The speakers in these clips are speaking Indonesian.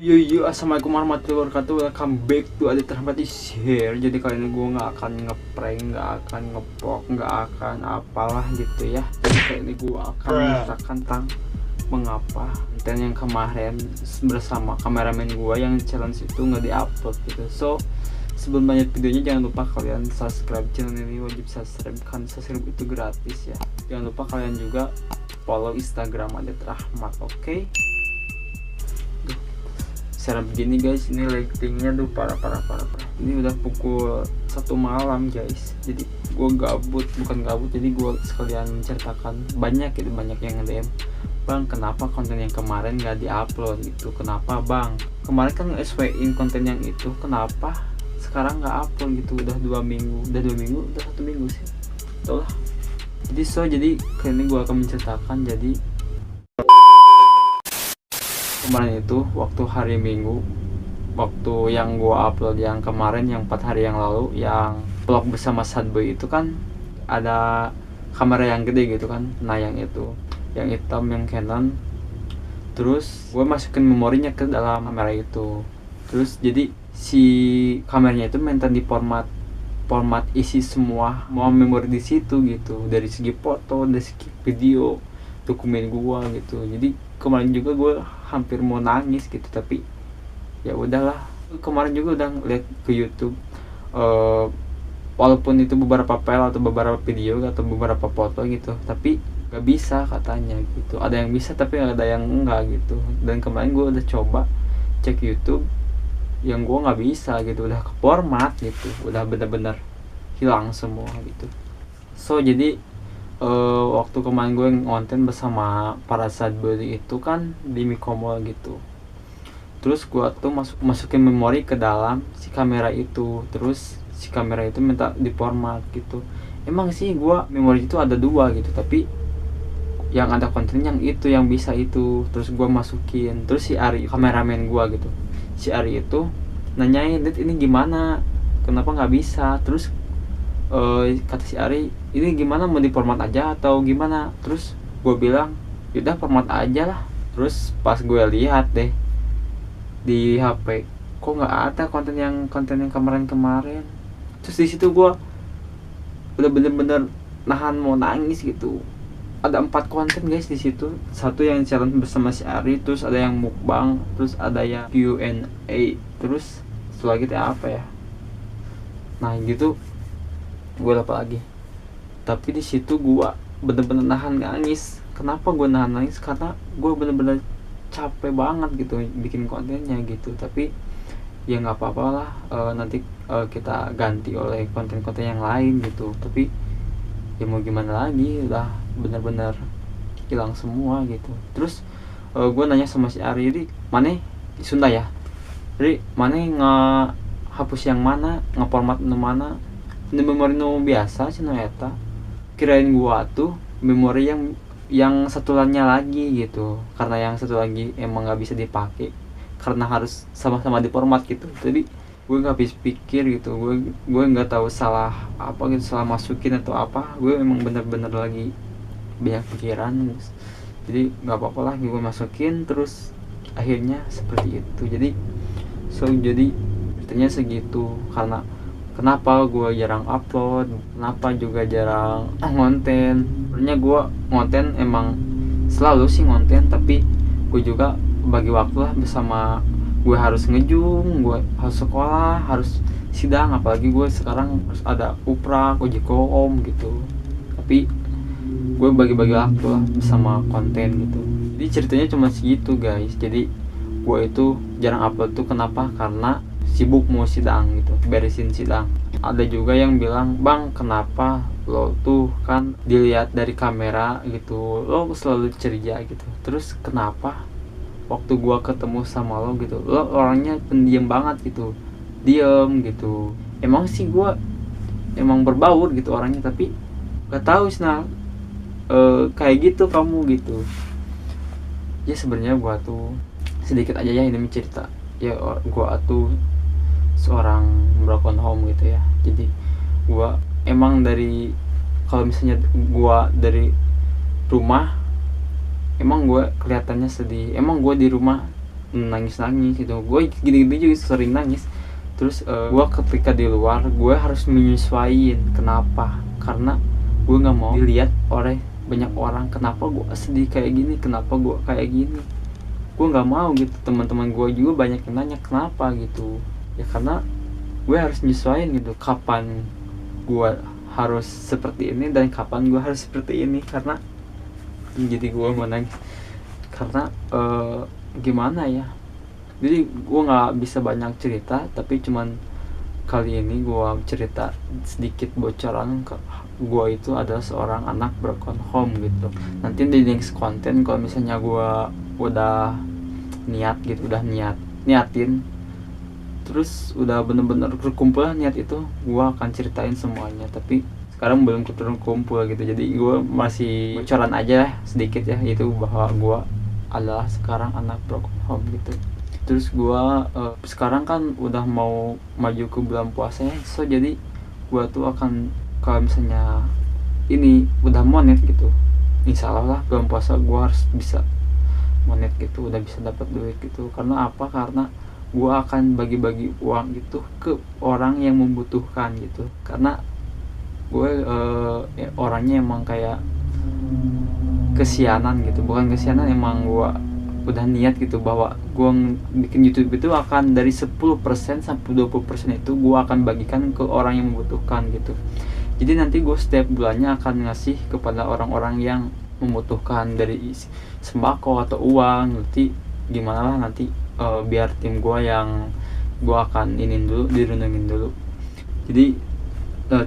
Assalamualaikum warahmatullahi wabarakatuh. Welcome back to Adit Rahmat Share. Jadi kali ini gue nggak akan ngeprank, nggak akan ngepok, nggak akan apalah gitu ya. Jadi kali ini gue akan menceritakan tentang mengapa konten yang kemarin bersama kameramen gue yang challenge itu nggak diupload gitu. So sebelum banyak videonya, jangan lupa kalian subscribe channel ini, wajib subscribe, kan subscribe itu gratis ya. Jangan lupa kalian juga follow Instagram Adit Rahmat, oke? Secara begini guys, ini lightingnya tuh parah. Ini udah pukul 1 malam guys, jadi gue bukan gabut, jadi gue sekalian menceritakan banyak yang nge-DM, bang kenapa konten yang kemarin gak diupload gitu, kenapa bang kemarin kan nge-SW-in konten yang itu, kenapa sekarang gak upload gitu, udah 1 minggu sih, itulah. Jadi kali ini gue akan menceritakan. Jadi kemarin itu waktu hari Minggu, waktu yang gua upload yang kemarin, yang 4 hari yang lalu, yang vlog bersama Sadboy itu kan ada kamera yang gede gitu kan, nah yang itu yang hitam, yang Canon. Terus gue masukin memorinya ke dalam kamera itu, terus jadi si kameranya itu minta di format isi semua memori di situ gitu, dari segi foto, dari segi video, dokumen gua gitu. Jadi kemarin juga gue hampir mau nangis gitu, tapi ya udahlah. Kemarin juga udah lihat ke YouTube, walaupun itu beberapa file atau beberapa video atau beberapa foto gitu, tapi gak bisa katanya gitu. Ada yang bisa tapi ada yang enggak gitu. Dan kemarin gue udah coba cek YouTube, yang gue nggak bisa gitu, udah ke format gitu, udah bener-bener hilang semua gitu. So jadi waktu kemarin gue ngonten bersama para Sadboy itu kan di Mikomol gitu, terus gue tuh masukin memori ke dalam si kamera itu, terus si kamera itu minta di format gitu. Emang sih gue memori itu ada 2 gitu, tapi yang ada konten yang itu yang bisa itu, terus gue masukin. Terus si Ari, kameramen gue gitu, si Ari itu nanyain, Dit ini gimana, kenapa nggak bisa? Terus kata si Ari, ini gimana, mau di format aja atau gimana? Terus gue bilang yaudah format aja lah. Terus pas gue lihat deh di HP, kok nggak ada konten yang kemarin. Terus di situ gue udah bener-bener nahan mau nangis gitu. Ada 4 konten guys di situ. Satu yang challenge bersama si Ari, terus ada yang mukbang, terus ada yang Q&A, terus satu lagi apa ya, nah gitu gue lupa lagi. Tapi di situ gue bener-bener nahan nangis. Kenapa gue nahan nangis? Karena gue bener-bener capek banget gitu bikin kontennya gitu. Tapi ya nggak apa-apa lah, nanti kita ganti oleh konten-konten yang lain gitu. Tapi ya mau gimana lagi, udah bener-bener hilang semua gitu. Terus gue nanya sama si Ari, Ri mana di Sunda ya, Ri mana hapus yang mana, ngeformat nu mana, ini memori nu biasa sih nu eta. Kirain gua tuh memori yang satu lainnya lagi gitu, karena yang satu lagi emang nggak bisa dipakai karena harus sama-sama di format gitu. Jadi gue nggak habis pikir gitu, gue nggak tahu salah apa gitu, salah masukin atau apa. Gue emang bener-bener lagi banyak pikiran, jadi nggak apa-apa lah gue masukin. Terus akhirnya seperti itu. Jadi ceritanya segitu. Karena kenapa gue jarang upload, kenapa juga jarang ngonten. Sebenarnya gue ngonten emang selalu sih ngonten, tapi gue juga bagi waktu lah bersama. Gue harus ngejung, gue harus sekolah, harus sidang, apalagi gue sekarang harus ada uprak, uji koom gitu. Tapi gue bagi-bagi waktu lah bersama konten gitu. Jadi ceritanya cuma segitu guys. Jadi gue itu jarang upload tuh kenapa? Karena sibuk mau sidang gitu, beresin sidang. Ada juga yang bilang, bang kenapa lo tuh kan dilihat dari kamera gitu, lo selalu ceria gitu, terus kenapa waktu gua ketemu sama lo gitu, lo orangnya pendiam banget gitu, diem gitu. Emang sih gua emang berbaur gitu orangnya, tapi gak tahu sih kayak gitu kamu gitu. Ya sebenarnya gua tuh sedikit aja ya ini cerita ya, gua tuh seorang broken home gitu ya. Jadi gua emang dari, kalau misalnya gua dari rumah, emang gua kelihatannya sedih. Emang gua di rumah nangis gitu. Gue gini-gini juga sering nangis. Terus gue ketika di luar gue harus menyesuaikan. Kenapa? Karena gue nggak mau dilihat oleh banyak orang. Kenapa gue sedih kayak gini, kenapa gue kayak gini, gue nggak mau gitu. Teman-teman gue juga banyak yang nanya kenapa gitu ya, karena gue harus nyesuaiin gitu, kapan gue harus seperti ini dan kapan gue harus seperti ini. Karena jadi gue mau nangis karena gimana ya, jadi gue nggak bisa banyak cerita, tapi cuman kali ini gue cerita sedikit bocoran ke gue itu adalah seorang anak broken home gitu. Nanti di next konten kalau misalnya gue udah niat gitu, udah niatin terus udah bener-bener terkumpul niat itu, gue akan ceritain semuanya. Tapi sekarang belum terkumpul gitu, jadi gue masih bocoran aja sedikit ya, itu bahwa gue adalah sekarang anak broken home gitu. Terus gue sekarang kan udah mau maju ke bulan puasa ya, so jadi gue tuh akan, kalau misalnya ini udah monet gitu, insya Allah lah bulan puasa gue harus bisa monet gitu, udah bisa dapat duit gitu. Karena apa? Karena gue akan bagi-bagi uang gitu ke orang yang membutuhkan gitu. Karena gue orangnya emang kayak kesianan gitu, bukan kesianan, emang gue udah niat gitu bahwa gue bikin YouTube itu akan dari 10% sampai 20% itu gue akan bagikan ke orang yang membutuhkan gitu. Jadi nanti gue setiap bulannya akan ngasih kepada orang-orang yang membutuhkan, dari sembako atau uang. Nanti gimana lah nanti biar tim gue yang gue akan inin dulu, dirundungin dulu. Jadi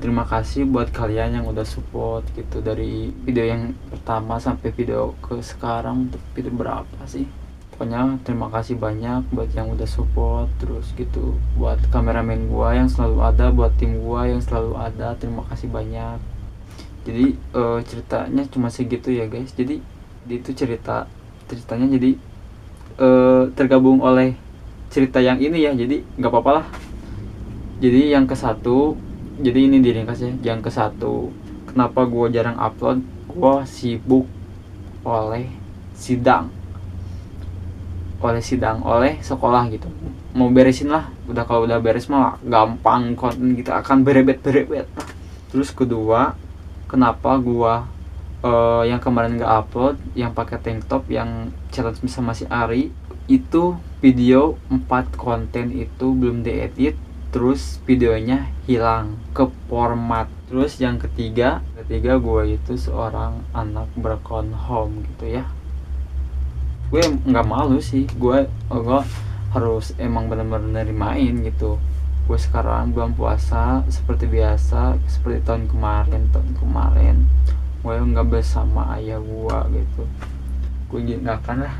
terima kasih buat kalian yang udah support gitu, dari video yang pertama sampai video ke sekarang, video berapa sih, pokoknya terima kasih banyak buat yang udah support terus gitu. Buat kameramen gua yang selalu ada, buat tim gua yang selalu ada, terima kasih banyak. Jadi ceritanya cuma segitu ya guys. Jadi itu ceritanya jadi tergabung oleh cerita yang ini ya, jadi nggak apa-apa lah. Jadi yang ke satu, jadi ini diringkas ya. Yang ke satu, kenapa gue jarang upload, gue sibuk oleh sidang oleh sekolah gitu, mau beresin lah. Udah kalau udah beres mah gampang, konten gitu akan berebet. Terus kedua, kenapa gue yang kemarin gak upload, yang pakai tank top, yang challenge sama si Ari itu, video 4 konten itu belum diedit, terus videonya hilang ke format. Terus yang ketiga gue itu seorang anak broken home gitu ya. Gue nggak malu sih, gue harus emang benar-benar nerimain gitu. Gue sekarang bulan puasa seperti biasa, seperti tahun kemarin gue nggak bersama ayah gue gitu. Gue nggak akan lah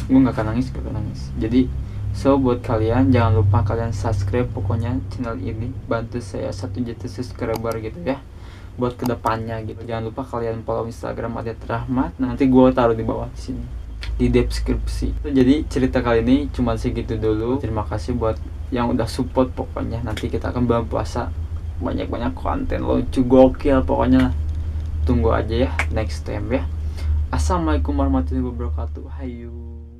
gue nggak akan nangis. Jadi so buat kalian jangan lupa kalian subscribe pokoknya channel ini, bantu saya 1 juta subscriber gitu ya buat kedepannya gitu. Jangan lupa kalian follow Instagram Adet Rahmat, nanti gue taruh di bawah sini di deskripsi. Jadi cerita kali ini cuma segitu dulu. Terima kasih buat yang udah support. Pokoknya nanti kita akan bulan puasa banyak-banyak konten lucu gokil, pokoknya tunggu aja ya next time ya. Assalamualaikum warahmatullahi wabarakatuh. Hayu.